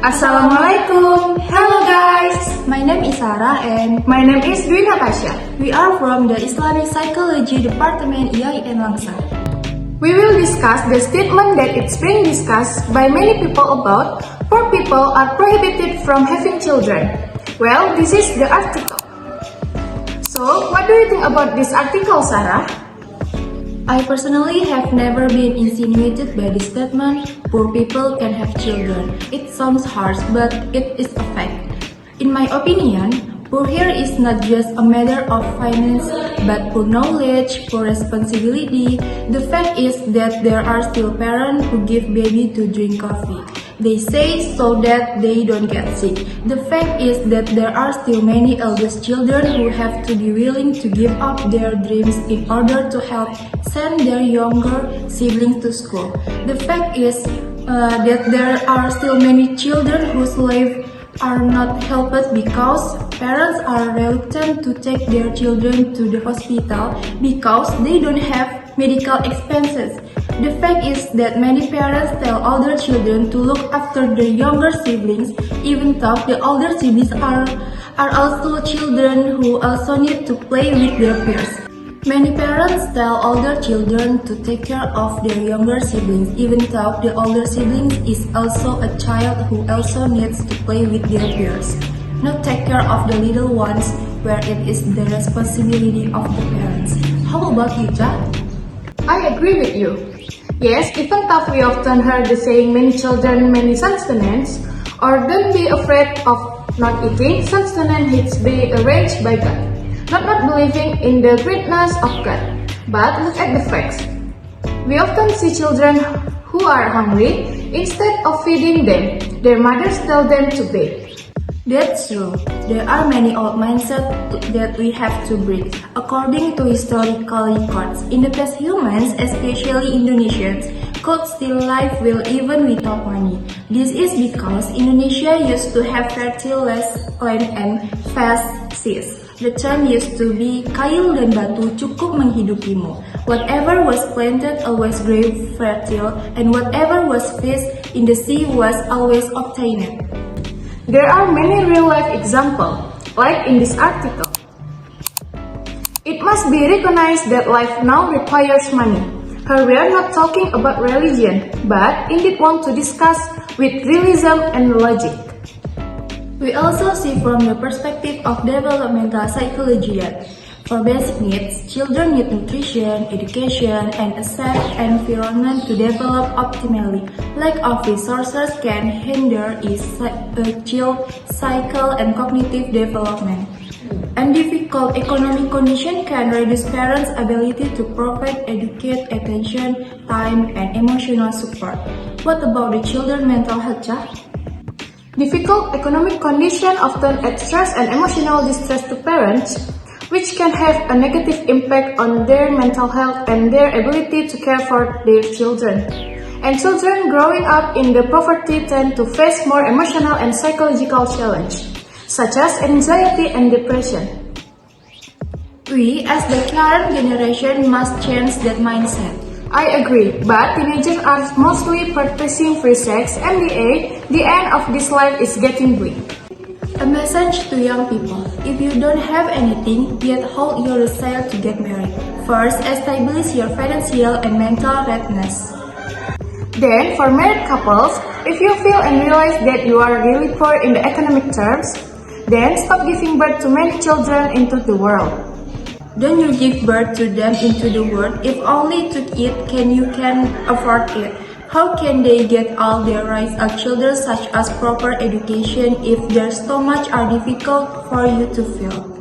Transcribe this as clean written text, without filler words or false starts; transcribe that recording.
Assalamualaikum. Hello guys. My name is Sarah and My name is Dwi Natasha. we are from the Islamic Psychology Department IAIN Langsa. We will discuss the statement that it's being discussed by many people about poor people are prohibited from having children. Well, this is the article. So, what do you think about this article, Sarah? I personally have never been insinuated by the statement, poor people can have children. It sounds harsh, but it is a fact. In my opinion, poor here is not just a matter of finance, but poor knowledge, poor responsibility. The fact is that there are still parents who give baby to drink coffee. They say so that they don't get sick. The fact is that there are still many eldest children who have to be willing to give up their dreams in order to help send their younger siblings to school. The fact is that there are still many children whose lives are not helped because parents are reluctant to take their children to the hospital because they don't have medical expenses. The fact is that many parents tell older children to look after their younger siblings, even though the older siblings are also children who also need to play with their peers. Many parents tell older children to take care of their younger siblings, even though the older siblings is also a child who also needs to play with their peers. Not take care of the little ones where it is the responsibility of the parents. How about you, Jack? I agree with you. Yes, even though we often heard the saying many children, many sustenance, or don't be afraid of not eating, sustenance be arranged by God. Not believing in the greatness of God, but look at the facts. We often see children who are hungry. Instead of feeding them, their mothers tell them to beg. That's true. There are many old mindsets that we have to break. According to historical records, in the past humans, especially Indonesians, could still live well even without money. This is because Indonesia used to have fertile land and vast seas. The term used to be kail dan batu cukup menghidupimu. Whatever was planted always grew fertile, and whatever was fished in the sea was always obtained. There are many real-life examples, like in this article. It must be recognized that life now requires money. Here we are not talking about religion, but indeed want to discuss with realism and logic. We also see from the perspective of developmental psychology that for basic needs, children need nutrition, education, and a safe environment to develop optimally. Lack of resources can hinder its child cycle and cognitive development. And difficult economic condition can reduce parents' ability to provide adequate attention, time, and emotional support. What about the children's mental health, Jack? Difficult economic condition often add stress and emotional distress to parents, which can have a negative impact on their mental health and their ability to care for their children. And children growing up in the poverty tend to face more emotional and psychological challenges, such as anxiety and depression. We, as the current generation, must change that mindset. I agree, but teenagers are mostly practicing free sex, and the end of this life is getting bleak. A message to young people: if you don't have anything, yet hold your desire to get married. First, establish your financial and mental readiness. Then, for married couples, if you feel and realize that you are really poor in the economic terms, then stop giving birth to many children into the world. Don't you give birth to them into the world if only to eat you can afford it. How can they get all their rights as children such as proper education if their stomachs are difficult for you to fill?